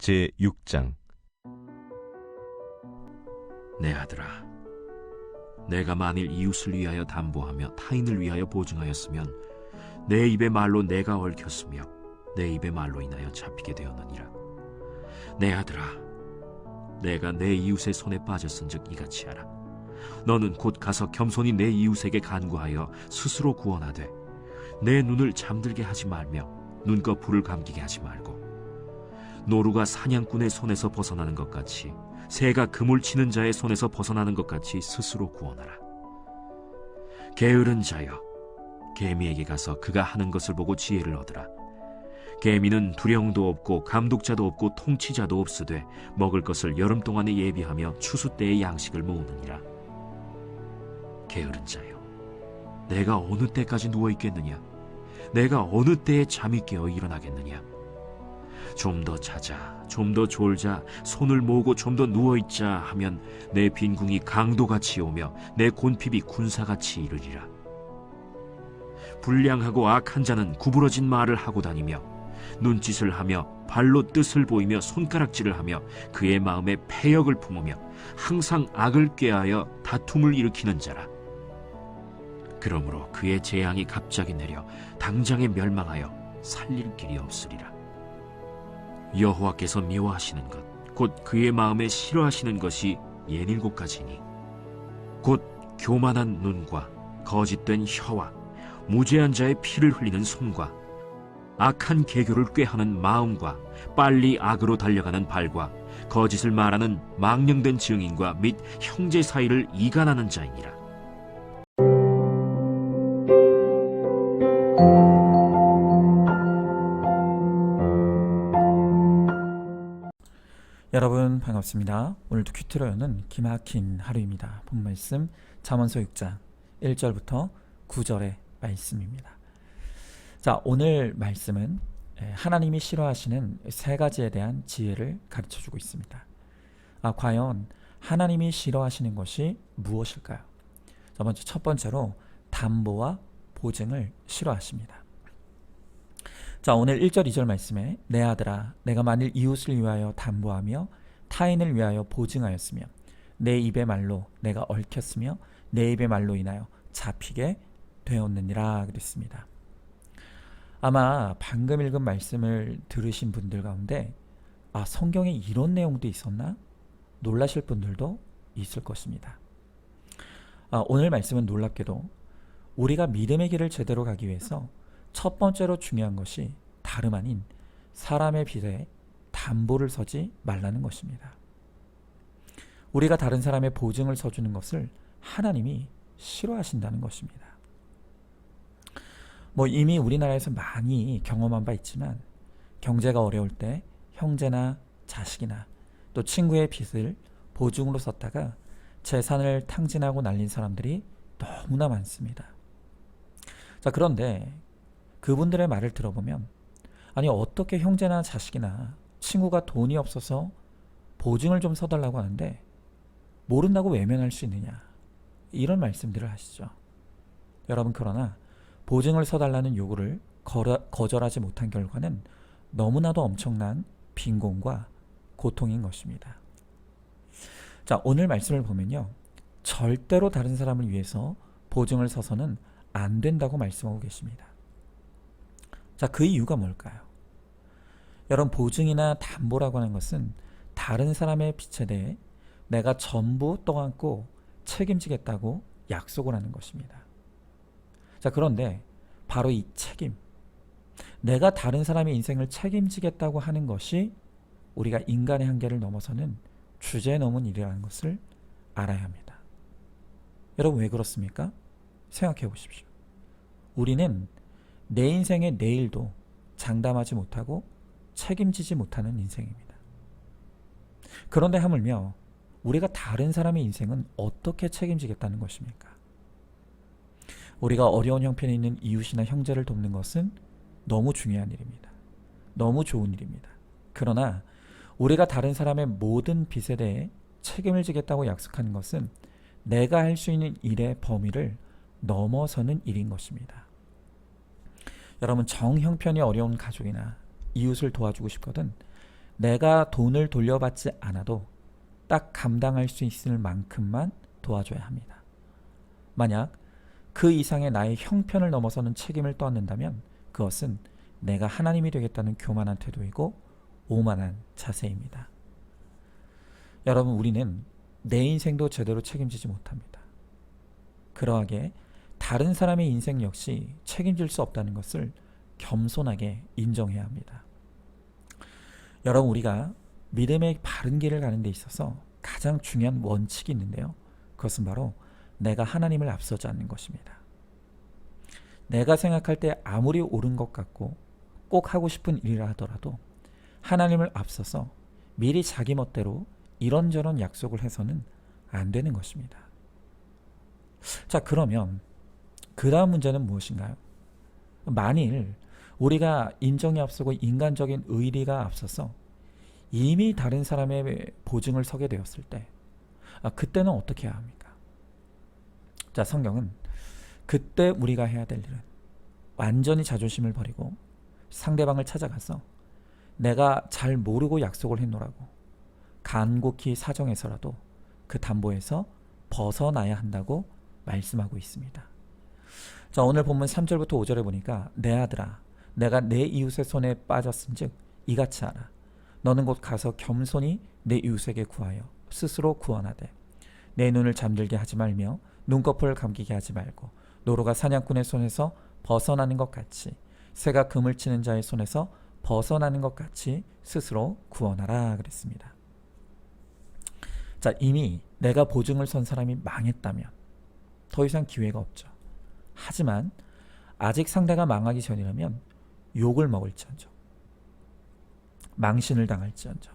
제6장. 내 아들아, 내가 만일 이웃을 위하여 담보하며 타인을 위하여 보증하였으면 내 입의 말로 내가 얽혔으며 내 입의 말로 인하여 잡히게 되었느니라. 내 아들아, 내가 내 이웃의 손에 빠졌은즉 이같이 하라. 너는 곧 가서 겸손히 내 이웃에게 간구하여 스스로 구원하되 내 눈을 잠들게 하지 말며 눈꺼풀을 감기게 하지 말고, 노루가 사냥꾼의 손에서 벗어나는 것 같이 새가 그물 치는 자의 손에서 벗어나는 것 같이 스스로 구원하라. 게으른 자여, 개미에게 가서 그가 하는 것을 보고 지혜를 얻으라. 개미는 두령도 없고 감독자도 없고 통치자도 없으되 먹을 것을 여름 동안에 예비하며 추수 때의 양식을 모으느니라. 게으른 자여, 내가 어느 때까지 누워 있겠느냐? 내가 어느 때에 잠이 깨어 일어나겠느냐? 좀 더 자자, 좀 더 졸자, 손을 모으고 좀 더 누워있자 하면 내 빈궁이 강도같이 오며 내 곤핍이 군사같이 이르리라. 불량하고 악한 자는 구부러진 말을 하고 다니며 눈짓을 하며 발로 뜻을 보이며 손가락질을 하며 그의 마음에 패역을 품으며 항상 악을 꾀하여 다툼을 일으키는 자라. 그러므로 그의 재앙이 갑자기 내려 당장에 멸망하여 살릴 길이 없으리라. 여호와께서 미워하시는 것, 곧 그의 마음에 싫어하시는 것이 67가지니 곧 교만한 눈과 거짓된 혀와 무죄한 자의 피를 흘리는 손과 악한 계교를 꾀하는 마음과 빨리 악으로 달려가는 발과 거짓을 말하는 망령된 증인과 및 형제 사이를 이간하는 자이니라. 여러분 반갑습니다. 오늘도 큐티로 여는 기막힌 하루입니다. 본 말씀 잠언서 6장 1절부터 9절의 말씀입니다. 자, 오늘 말씀은 하나님이 싫어하시는 세 가지에 대한 지혜를 가르쳐주고 있습니다. 과연 하나님이 싫어하시는 것이 무엇일까요? 먼저 첫 번째로 담보와 보증을 싫어하십니다. 자, 오늘 1절 2절 말씀에 내 아들아, 내가 만일 이웃을 위하여 담보하며 타인을 위하여 보증하였으며 내 입의 말로 내가 얽혔으며 내 입의 말로 인하여 잡히게 되었느니라 그랬습니다. 아마 방금 읽은 말씀을 들으신 분들 가운데 성경에 이런 내용도 있었나? 놀라실 분들도 있을 것입니다. 오늘 말씀은 놀랍게도 우리가 믿음의 길을 제대로 가기 위해서 첫 번째로 중요한 것이 다름 아닌 사람의 빚에 담보를 서지 말라는 것입니다. 우리가 다른 사람의 보증을 서주는 것을 하나님이 싫어하신다는 것입니다. 이미 우리나라에서 많이 경험한 바 있지만 경제가 어려울 때 형제나 자식이나 또 친구의 빚을 보증으로 썼다가 재산을 탕진하고 날린 사람들이 너무나 많습니다. 자, 그런데 그분들의 말을 들어보면 어떻게 형제나 자식이나 친구가 돈이 없어서 보증을 좀 서달라고 하는데 모른다고 외면할 수 있느냐, 이런 말씀들을 하시죠. 여러분, 그러나 보증을 서달라는 요구를 거절하지 못한 결과는 너무나도 엄청난 빈곤과 고통인 것입니다. 자, 오늘 말씀을 보면요, 절대로 다른 사람을 위해서 보증을 서서는 안 된다고 말씀하고 계십니다. 자, 그 이유가 뭘까요? 여러분, 보증이나 담보라고 하는 것은 다른 사람의 빚에 대해 내가 전부 떠안고 책임지겠다고 약속을 하는 것입니다. 자, 그런데 바로 이 책임, 내가 다른 사람의 인생을 책임지겠다고 하는 것이 우리가 인간의 한계를 넘어서는 주제에 넘은 일이라는 것을 알아야 합니다. 여러분, 왜 그렇습니까? 생각해 보십시오. 우리는 내 인생의 내일도 장담하지 못하고 책임지지 못하는 인생입니다. 그런데 하물며 우리가 다른 사람의 인생은 어떻게 책임지겠다는 것입니까? 우리가 어려운 형편에 있는 이웃이나 형제를 돕는 것은 너무 중요한 일입니다. 너무 좋은 일입니다. 그러나 우리가 다른 사람의 모든 빚에 대해 책임을 지겠다고 약속하는 것은 내가 할 수 있는 일의 범위를 넘어서는 일인 것입니다. 여러분, 정 형편이 어려운 가족이나 이웃을 도와주고 싶거든 내가 돈을 돌려받지 않아도 딱 감당할 수 있을 만큼만 도와줘야 합니다. 만약 그 이상의 나의 형편을 넘어서는 책임을 떠안는다면 그것은 내가 하나님이 되겠다는 교만한 태도이고 오만한 자세입니다. 여러분, 우리는 내 인생도 제대로 책임지지 못합니다. 그러하게 다른 사람의 인생 역시 책임질 수 없다는 것을 겸손하게 인정해야 합니다. 여러분, 우리가 믿음의 바른 길을 가는 데 있어서 가장 중요한 원칙이 있는데요. 그것은 바로 내가 하나님을 앞서지 않는 것입니다. 내가 생각할 때 아무리 옳은 것 같고 꼭 하고 싶은 일이라 하더라도 하나님을 앞서서 미리 자기 멋대로 이런저런 약속을 해서는 안 되는 것입니다. 자, 그러면 그 다음 문제는 무엇인가요? 만일 우리가 인정이 앞서고 인간적인 의리가 앞서서 이미 다른 사람의 보증을 서게 되었을 때 그때는 어떻게 해야 합니까? 자, 성경은 그때 우리가 해야 될 일은 완전히 자존심을 버리고 상대방을 찾아가서 내가 잘 모르고 약속을 했노라고 간곡히 사정해서라도 그 담보에서 벗어나야 한다고 말씀하고 있습니다. 자, 오늘 본문 3절부터 5절에 보니까 내 아들아 내가 내 이웃의 손에 빠졌은즉 이같이 하라. 너는 곧 가서 겸손히 내 이웃에게 구하여 스스로 구원하되 내 눈을 잠들게 하지 말며 눈꺼풀을 감기게 하지 말고 노루가 사냥꾼의 손에서 벗어나는 것 같이 새가 그물 치는 자의 손에서 벗어나는 것 같이 스스로 구원하라 그랬습니다. 자, 이미 내가 보증을 선 사람이 망했다면 더 이상 기회가 없죠. 하지만 아직 상대가 망하기 전이라면 욕을 먹을지언정 망신을 당할지언정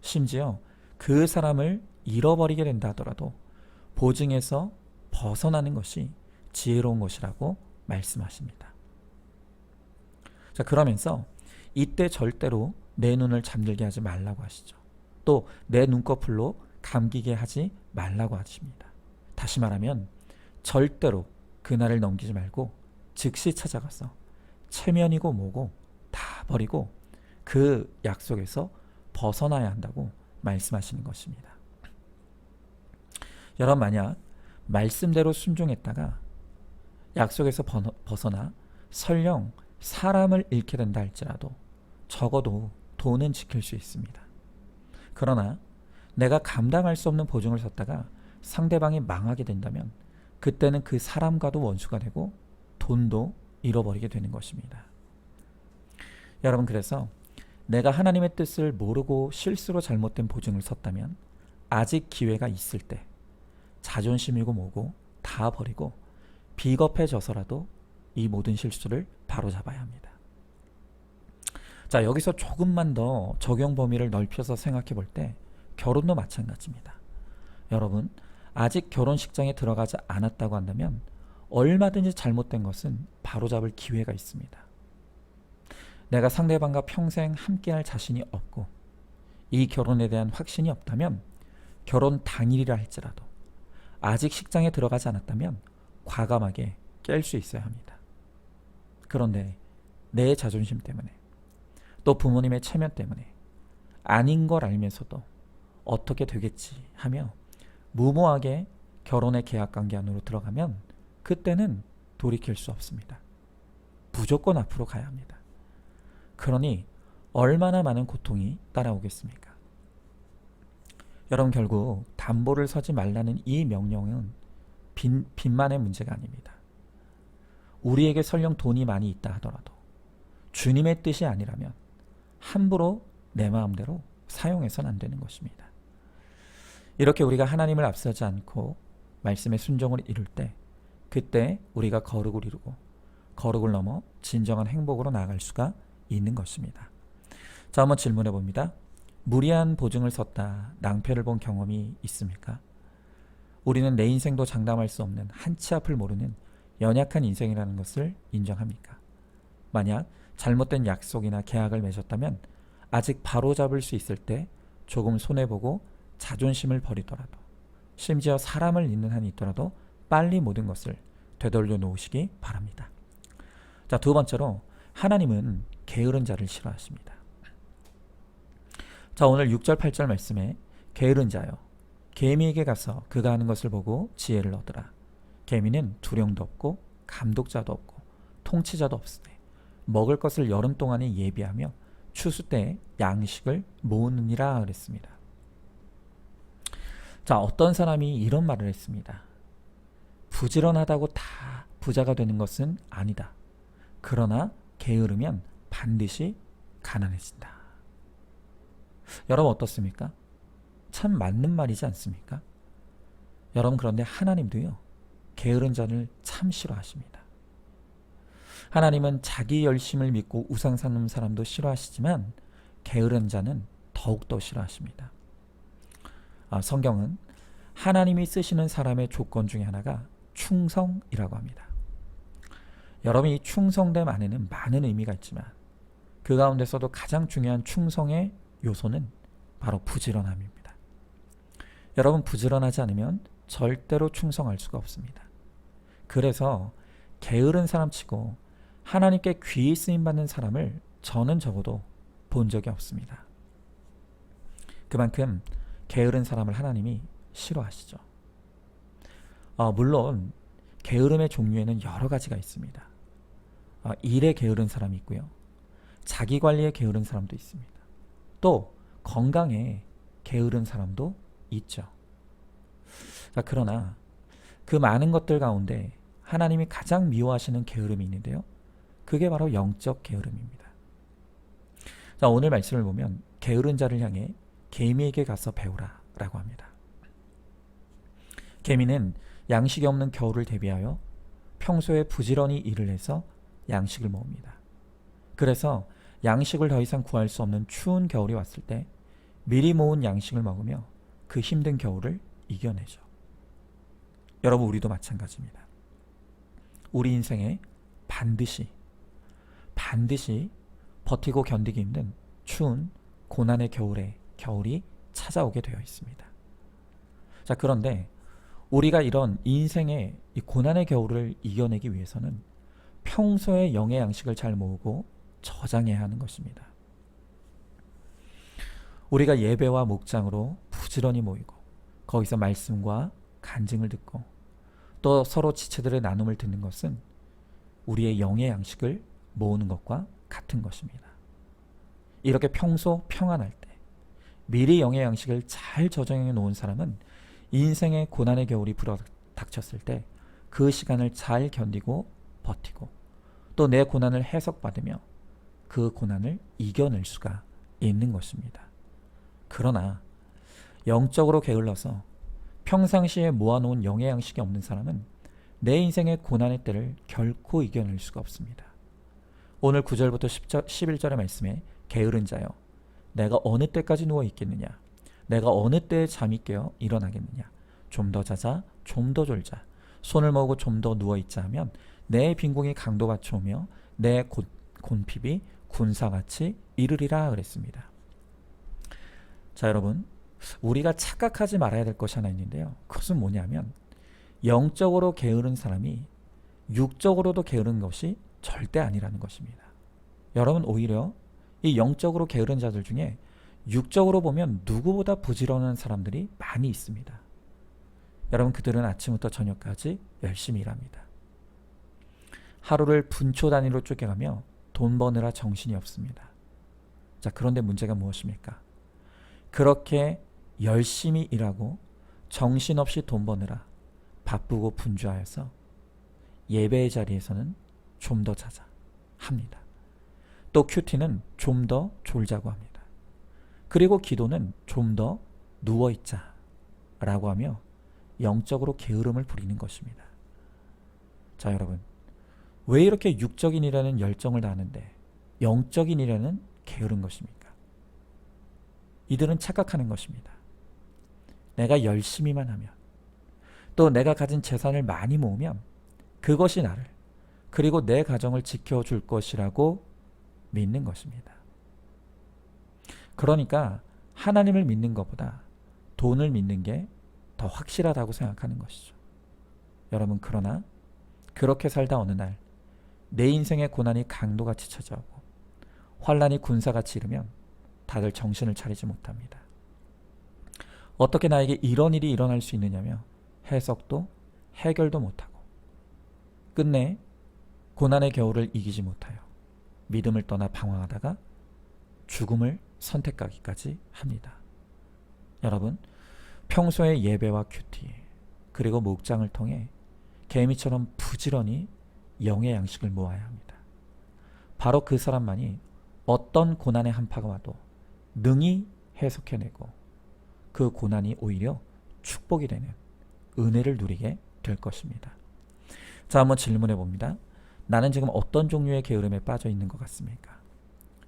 심지어 그 사람을 잃어버리게 된다 하더라도 보증에서 벗어나는 것이 지혜로운 것이라고 말씀하십니다. 자, 그러면서 이때 절대로 내 눈을 잠들게 하지 말라고 하시죠. 또 내 눈꺼풀로 감기게 하지 말라고 하십니다. 다시 말하면 절대로 그날을 넘기지 말고 즉시 찾아가서 체면이고 뭐고 다 버리고 그 약속에서 벗어나야 한다고 말씀하시는 것입니다. 여러분, 만약 말씀대로 순종했다가 약속에서 벗어나 설령 사람을 잃게 된다 할지라도 적어도 돈은 지킬 수 있습니다. 그러나 내가 감당할 수 없는 보증을 섰다가 상대방이 망하게 된다면 그때는 그 사람과도 원수가 되고 돈도 잃어버리게 되는 것입니다. 여러분, 그래서 내가 하나님의 뜻을 모르고 실수로 잘못된 보증을 섰다면 아직 기회가 있을 때 자존심이고 뭐고 다 버리고 비겁해져서라도 이 모든 실수를 바로잡아야 합니다. 자, 여기서 조금만 더 적용 범위를 넓혀서 생각해 볼 때 결혼도 마찬가지입니다. 여러분, 아직 결혼식장에 들어가지 않았다고 한다면 얼마든지 잘못된 것은 바로잡을 기회가 있습니다. 내가 상대방과 평생 함께할 자신이 없고 이 결혼에 대한 확신이 없다면 결혼 당일이라 할지라도 아직 식장에 들어가지 않았다면 과감하게 깰 수 있어야 합니다. 그런데 내 자존심 때문에 또 부모님의 체면 때문에 아닌 걸 알면서도 어떻게 되겠지 하며 무모하게 결혼의 계약관계 안으로 들어가면 그때는 돌이킬 수 없습니다. 무조건 앞으로 가야 합니다. 그러니 얼마나 많은 고통이 따라오겠습니까? 여러분, 결국 담보를 서지 말라는 이 명령은 빚만의 문제가 아닙니다. 우리에게 설령 돈이 많이 있다 하더라도 주님의 뜻이 아니라면 함부로 내 마음대로 사용해서는 안 되는 것입니다. 이렇게 우리가 하나님을 앞서지 않고 말씀의 순종을 이룰 때 그때 우리가 거룩을 이루고 거룩을 넘어 진정한 행복으로 나아갈 수가 있는 것입니다. 자, 한번 질문해 봅니다. 무리한 보증을 섰다 낭패를 본 경험이 있습니까? 우리는 내 인생도 장담할 수 없는 한치 앞을 모르는 연약한 인생이라는 것을 인정합니까? 만약 잘못된 약속이나 계약을 맺었다면 아직 바로잡을 수 있을 때 조금 손해보고 자존심을 버리더라도 심지어 사람을 잃는 한이 있더라도 빨리 모든 것을 되돌려 놓으시기 바랍니다. 자, 두 번째로 하나님은 게으른 자를 싫어하십니다. 자, 오늘 6절 8절 말씀에 게으른 자여 개미에게 가서 그가 하는 것을 보고 지혜를 얻으라. 개미는 두령도 없고 감독자도 없고 통치자도 없으되 먹을 것을 여름 동안에 예비하며 추수 때에 양식을 모으느니라 그랬습니다. 자, 어떤 사람이 이런 말을 했습니다. 부지런하다고 다 부자가 되는 것은 아니다. 그러나 게으르면 반드시 가난해진다. 여러분 어떻습니까? 참 맞는 말이지 않습니까? 여러분, 그런데 하나님도요, 게으른 자를 참 싫어하십니다. 하나님은 자기 열심을 믿고 우상 삼는 사람도 싫어하시지만 게으른 자는 더욱더 싫어하십니다. 성경은 하나님이 쓰시는 사람의 조건 중에 하나가 충성이라고 합니다. 여러분, 이 충성됨 안에는 많은 의미가 있지만 그 가운데서도 가장 중요한 충성의 요소는 바로 부지런함입니다. 여러분, 부지런하지 않으면 절대로 충성할 수가 없습니다. 그래서 게으른 사람치고 하나님께 귀히 쓰임받는 사람을 저는 적어도 본 적이 없습니다. 그만큼 게으른 사람을 하나님이 싫어하시죠. 물론 게으름의 종류에는 여러 가지가 있습니다. 일에 게으른 사람이 있고요. 자기 관리에 게으른 사람도 있습니다. 또 건강에 게으른 사람도 있죠. 자, 그러나 그 많은 것들 가운데 하나님이 가장 미워하시는 게으름이 있는데요. 그게 바로 영적 게으름입니다. 자, 오늘 말씀을 보면 게으른 자를 향해 개미에게 가서 배우라 라고 합니다. 개미는 양식이 없는 겨울을 대비하여 평소에 부지런히 일을 해서 양식을 모읍니다. 그래서 양식을 더 이상 구할 수 없는 추운 겨울이 왔을 때 미리 모은 양식을 먹으며 그 힘든 겨울을 이겨내죠. 여러분, 우리도 마찬가지입니다. 우리 인생에 반드시 버티고 견디기 힘든 추운 고난의 겨울이 찾아오게 되어 있습니다. 자, 그런데 우리가 이런 인생의 이 고난의 겨울을 이겨내기 위해서는 평소에 영의 양식을 잘 모으고 저장해야 하는 것입니다. 우리가 예배와 목장으로 부지런히 모이고 거기서 말씀과 간증을 듣고 또 서로 지체들의 나눔을 듣는 것은 우리의 영의 양식을 모으는 것과 같은 것입니다. 이렇게 평소 평안할 때 미리 영의 양식을 잘 저장해 놓은 사람은 인생의 고난의 겨울이 불어닥쳤을 때 그 시간을 잘 견디고 버티고 또 내 고난을 해석받으며 그 고난을 이겨낼 수가 있는 것입니다. 그러나 영적으로 게을러서 평상시에 모아놓은 영의 양식이 없는 사람은 내 인생의 고난의 때를 결코 이겨낼 수가 없습니다. 오늘 9절부터 11절의 말씀에 게으른 자여 내가 어느 때까지 누워 있겠느냐, 내가 어느 때에 잠이 깨어 일어나겠느냐, 좀 더 자자, 좀 더 졸자, 손을 모으고 좀 더 누워 있자 하면 내 빈궁이 강도같이 오며 내 곤핍이 군사같이 이르리라 그랬습니다. 자, 여러분, 우리가 착각하지 말아야 될 것이 하나 있는데요. 그것은 뭐냐면 영적으로 게으른 사람이 육적으로도 게으른 것이 절대 아니라는 것입니다. 여러분, 오히려 이 영적으로 게으른 자들 중에 육적으로 보면 누구보다 부지런한 사람들이 많이 있습니다. 여러분, 그들은 아침부터 저녁까지 열심히 일합니다. 하루를 분초 단위로 쪼개가며 돈 버느라 정신이 없습니다. 자, 그런데 문제가 무엇입니까? 그렇게 열심히 일하고 정신없이 돈 버느라 바쁘고 분주하여서 예배의 자리에서는 좀 더 자자 합니다. 또 큐티는 좀 더 졸자고 합니다. 그리고 기도는 좀 더 누워있자 라고 하며 영적으로 게으름을 부리는 것입니다. 자, 여러분, 왜 이렇게 육적인 일에는 열정을 다하는데 영적인 일에는 게으른 것입니까? 이들은 착각하는 것입니다. 내가 열심히만 하면 또 내가 가진 재산을 많이 모으면 그것이 나를 그리고 내 가정을 지켜줄 것이라고 믿는 것입니다. 그러니까 하나님을 믿는 것보다 돈을 믿는 게 더 확실하다고 생각하는 것이죠. 여러분, 그러나 그렇게 살다 어느 날 내 인생의 고난이 강도같이 찾아오고 환란이 군사같이 이르면 다들 정신을 차리지 못합니다. 어떻게 나에게 이런 일이 일어날 수 있느냐며 해석도 해결도 못하고 끝내 고난의 겨울을 이기지 못하여 믿음을 떠나 방황하다가 죽음을 선택하기까지 합니다. 여러분, 평소에 예배와 큐티 그리고 목장을 통해 개미처럼 부지런히 영의 양식을 모아야 합니다. 바로 그 사람만이 어떤 고난의 한파가 와도 능히 해석해내고 그 고난이 오히려 축복이 되는 은혜를 누리게 될 것입니다. 자, 한번 질문해 봅니다. 나는 지금 어떤 종류의 게으름에 빠져 있는 것 같습니까?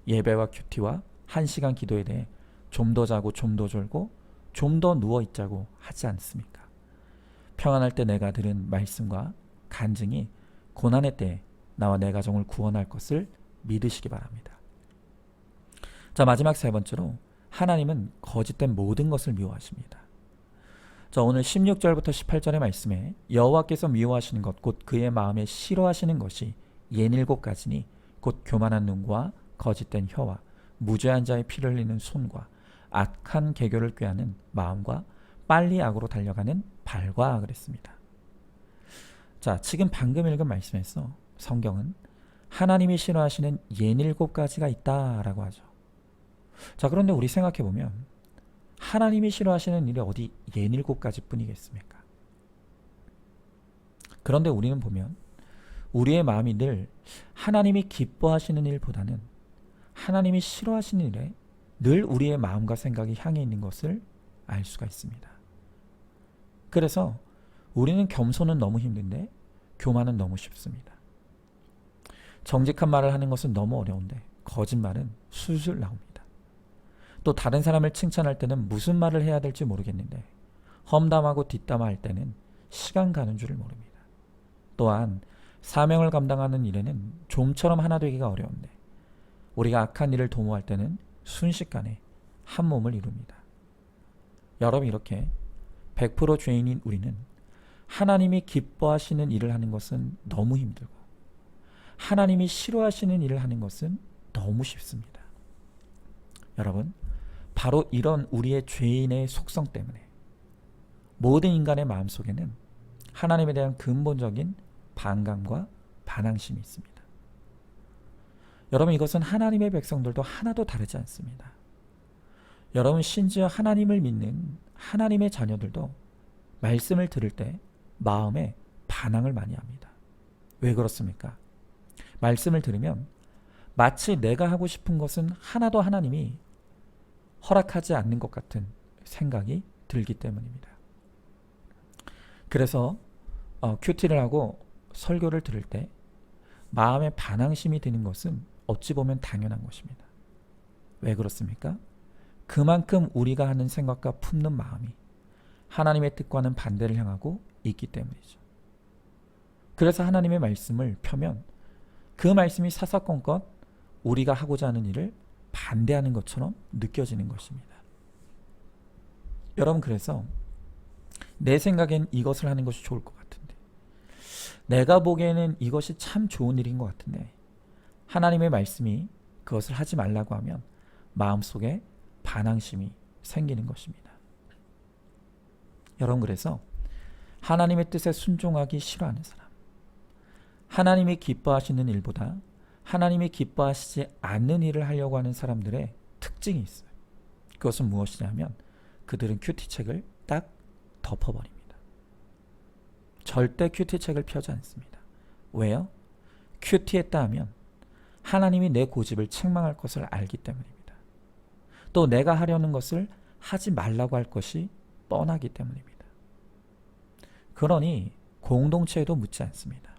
예배와 큐티와 1시간 기도에 대해 좀 더 자고 좀 더 졸고 좀 더 누워 있자고 하지 않습니까? 평안할 때 내가 들은 말씀과 간증이 고난의 때에 나와 내 가정을 구원할 것을 믿으시기 바랍니다. 자, 마지막 세 번째로 하나님은 거짓된 모든 것을 미워하십니다. 자, 오늘 16절부터 18절의 말씀에 여호와께서 미워하시는 것 곧 그의 마음에 싫어하시는 것이 옌일곱 가지니 곧 교만한 눈과 거짓된 혀와 무죄한 자의 피를 흘리는 손과 악한 계교를 꾀하는 마음과 빨리 악으로 달려가는 발과 그랬습니다. 자, 지금 방금 읽은 말씀에서 성경은 하나님이 싫어하시는 옌일곱 가지가 있다라고 하죠. 자, 그런데 우리 생각해보면 하나님이 싫어하시는 일이 어디 옌일곱 가지 뿐이겠습니까? 그런데 우리는 보면 우리의 마음이 늘 하나님이 기뻐하시는 일보다는 하나님이 싫어하시는 일에 늘 우리의 마음과 생각이 향해 있는 것을 알 수가 있습니다. 그래서 우리는 겸손은 너무 힘든데 교만은 너무 쉽습니다. 정직한 말을 하는 것은 너무 어려운데 거짓말은 술술 나옵니다. 또 다른 사람을 칭찬할 때는 무슨 말을 해야 될지 모르겠는데 험담하고 뒷담화할 때는 시간 가는 줄을 모릅니다. 또한 사명을 감당하는 일에는 좀처럼 하나 되기가 어려운데 우리가 악한 일을 도모할 때는 순식간에 한 몸을 이룹니다. 여러분, 이렇게 100% 죄인인 우리는 하나님이 기뻐하시는 일을 하는 것은 너무 힘들고 하나님이 싫어하시는 일을 하는 것은 너무 쉽습니다. 여러분, 바로 이런 우리의 죄인의 속성 때문에 모든 인간의 마음속에는 하나님에 대한 근본적인 반감과 반항심이 있습니다. 여러분, 이것은 하나님의 백성들도 하나도 다르지 않습니다. 여러분, 심지어 하나님을 믿는 하나님의 자녀들도 말씀을 들을 때 마음에 반항을 많이 합니다. 왜 그렇습니까? 말씀을 들으면 마치 내가 하고 싶은 것은 하나도 하나님이 허락하지 않는 것 같은 생각이 들기 때문입니다. 그래서 큐티를 하고 설교를 들을 때 마음에 반항심이 드는 것은 어찌 보면 당연한 것입니다. 왜 그렇습니까? 그만큼 우리가 하는 생각과 품는 마음이 하나님의 뜻과는 반대를 향하고 있기 때문이죠. 그래서 하나님의 말씀을 펴면 그 말씀이 사사건건 우리가 하고자 하는 일을 반대하는 것처럼 느껴지는 것입니다. 여러분, 그래서 내 생각엔 이것을 하는 것이 좋을 것 같은데 내가 보기에는 이것이 참 좋은 일인 것 같은데 하나님의 말씀이 그것을 하지 말라고 하면 마음속에 반항심이 생기는 것입니다. 여러분, 그래서 하나님의 뜻에 순종하기 싫어하는 사람, 하나님이 기뻐하시는 일보다 하나님이 기뻐하시지 않는 일을 하려고 하는 사람들의 특징이 있어요. 그것은 무엇이냐면 그들은 큐티책을 딱 덮어버립니다. 절대 큐티책을 펴지 않습니다. 왜요? 큐티했다 하면 하나님이 내 고집을 책망할 것을 알기 때문입니다. 또 내가 하려는 것을 하지 말라고 할 것이 뻔하기 때문입니다. 그러니 공동체에도 묻지 않습니다.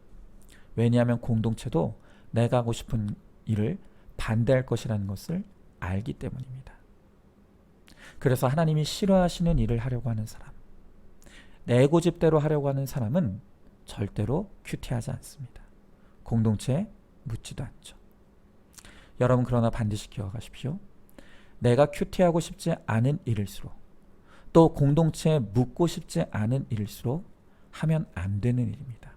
왜냐하면 공동체도 내가 하고 싶은 일을 반대할 것이라는 것을 알기 때문입니다. 그래서 하나님이 싫어하시는 일을 하려고 하는 사람, 내 고집대로 하려고 하는 사람은 절대로 큐티하지 않습니다. 공동체에 묻지도 않죠. 여러분, 그러나 반드시 기억하십시오. 내가 큐티하고 싶지 않은 일일수록 또 공동체에 묻고 싶지 않은 일일수록 하면 안 되는 일입니다.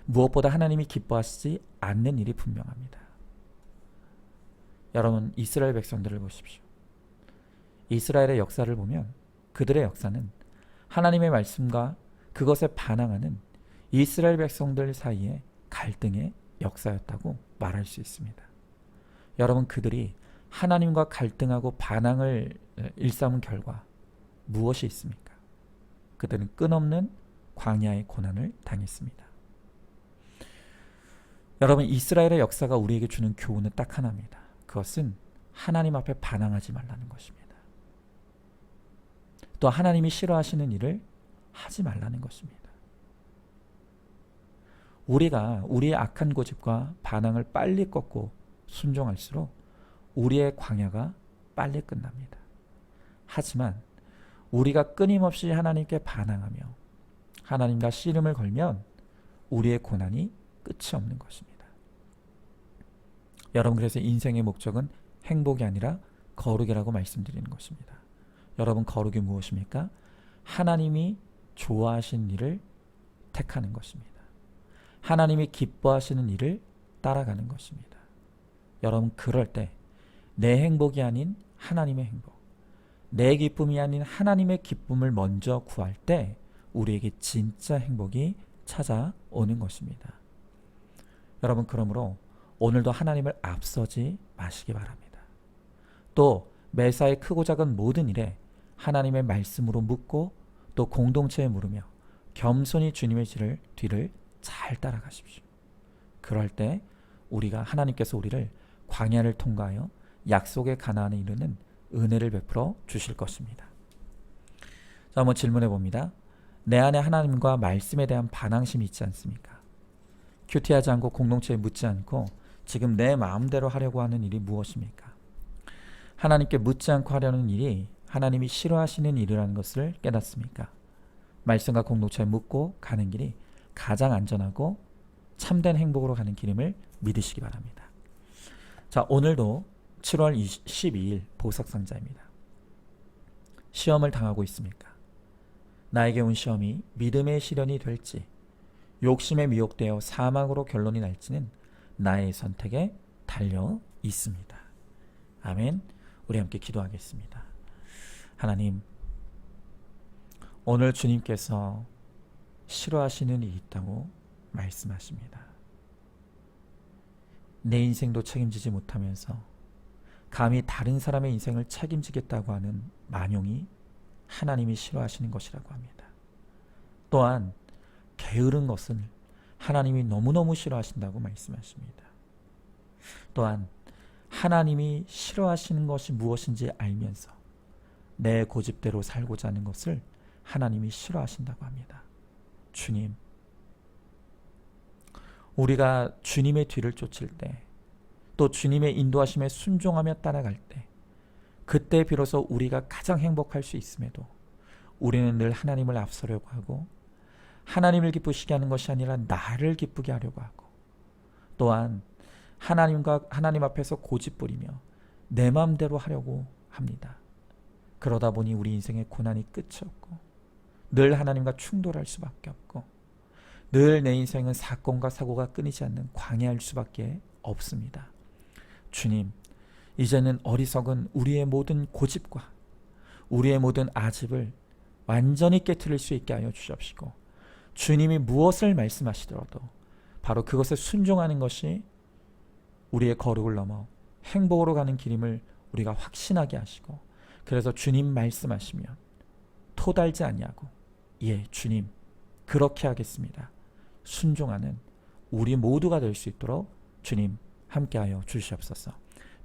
무엇보다 하나님이 기뻐하시지 않는 일이 분명합니다. 여러분, 이스라엘 백성들을 보십시오. 이스라엘의 역사를 보면 그들의 역사는 하나님의 말씀과 그것에 반항하는 이스라엘 백성들 사이의 갈등의 역사였다고 말할 수 있습니다. 여러분, 그들이 하나님과 갈등하고 반항을 일삼은 결과 무엇이 있습니까? 그들은 끝없는 광야의 고난을 당했습니다. 여러분, 이스라엘의 역사가 우리에게 주는 교훈은 딱 하나입니다. 그것은 하나님 앞에 반항하지 말라는 것입니다. 또 하나님이 싫어하시는 일을 하지 말라는 것입니다. 우리가 우리의 악한 고집과 반항을 빨리 꺾고 순종할수록 우리의 광야가 빨리 끝납니다. 하지만 우리가 끊임없이 하나님께 반항하며 하나님과 씨름을 걸면 우리의 고난이 끝이 없는 것입니다. 여러분, 그래서 인생의 목적은 행복이 아니라 거룩이라고 말씀드리는 것입니다. 여러분, 거룩이 무엇입니까? 하나님이 좋아하시는 일을 택하는 것입니다. 하나님이 기뻐하시는 일을 따라가는 것입니다. 여러분, 그럴 때 내 행복이 아닌 하나님의 행복, 내 기쁨이 아닌 하나님의 기쁨을 먼저 구할 때 우리에게 진짜 행복이 찾아오는 것입니다. 여러분, 그러므로 오늘도 하나님을 앞서지 마시기 바랍니다. 또 매사에 크고 작은 모든 일에 하나님의 말씀으로 묻고 또 공동체에 물으며 겸손히 주님의 뒤를 잘 따라가십시오. 그럴 때 우리가 하나님께서 우리를 광야를 통과하여 약속의 가나안에 이르는 은혜를 베풀어 주실 것입니다. 자, 한번 질문해 봅니다. 내 안에 하나님과 말씀에 대한 반항심이 있지 않습니까? 큐티하지 않고 공동체에 묻지 않고 지금 내 마음대로 하려고 하는 일이 무엇입니까? 하나님께 묻지 않고 하려는 일이 하나님이 싫어하시는 일이라는 것을 깨닫습니까? 말씀과 공동체에 묻고 가는 길이 가장 안전하고 참된 행복으로 가는 길임을 믿으시기 바랍니다. 자, 오늘도 7월 12일 보석상자입니다. 시험을 당하고 있습니까? 나에게 온 시험이 믿음의 시련이 될지 욕심에 미혹되어 사망으로 결론이 날지는 나의 선택에 달려 있습니다. 아멘. 우리 함께 기도하겠습니다. 하나님, 오늘 주님께서 싫어하시는 일이 있다고 말씀하십니다. 내 인생도 책임지지 못하면서 감히 다른 사람의 인생을 책임지겠다고 하는 만용이 하나님이 싫어하시는 것이라고 합니다. 또한 게으른 것은 하나님이 너무너무 싫어하신다고 말씀하십니다. 또한 하나님이 싫어하시는 것이 무엇인지 알면서 내 고집대로 살고자 하는 것을 하나님이 싫어하신다고 합니다. 주님, 우리가 주님의 뒤를 쫓을 때, 또 주님의 인도하심에 순종하며 따라갈 때, 그때 비로소 우리가 가장 행복할 수 있음에도 우리는 늘 하나님을 앞서려고 하고 하나님을 기쁘시게 하는 것이 아니라 나를 기쁘게 하려고 하고, 또한 하나님 앞에서 고집부리며 내 마음대로 하려고 합니다. 그러다 보니 우리 인생의 고난이 끝이 없고 늘 하나님과 충돌할 수밖에 없고 늘 내 인생은 사건과 사고가 끊이지 않는 광야일 수밖에 없습니다. 주님, 이제는 어리석은 우리의 모든 고집과 우리의 모든 아집을 완전히 깨트릴 수 있게 하여 주시옵시고, 주님이 무엇을 말씀하시더라도 바로 그것에 순종하는 것이 우리의 거룩을 넘어 행복으로 가는 길임을 우리가 확신하게 하시고, 그래서 주님 말씀하시면 토달지 아니하고 예, 주님 그렇게 하겠습니다, 순종하는 우리 모두가 될 수 있도록 주님 함께하여 주시옵소서.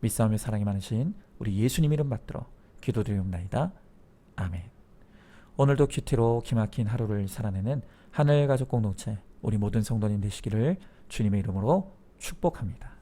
믿사오며 사랑이 많으신 우리 예수님 이름 받들어 기도드리옵나이다. 아멘. 오늘도 큐티로 기막힌 하루를 살아내는 하늘가족 공동체 우리 모든 성도님 되시기를 주님의 이름으로 축복합니다.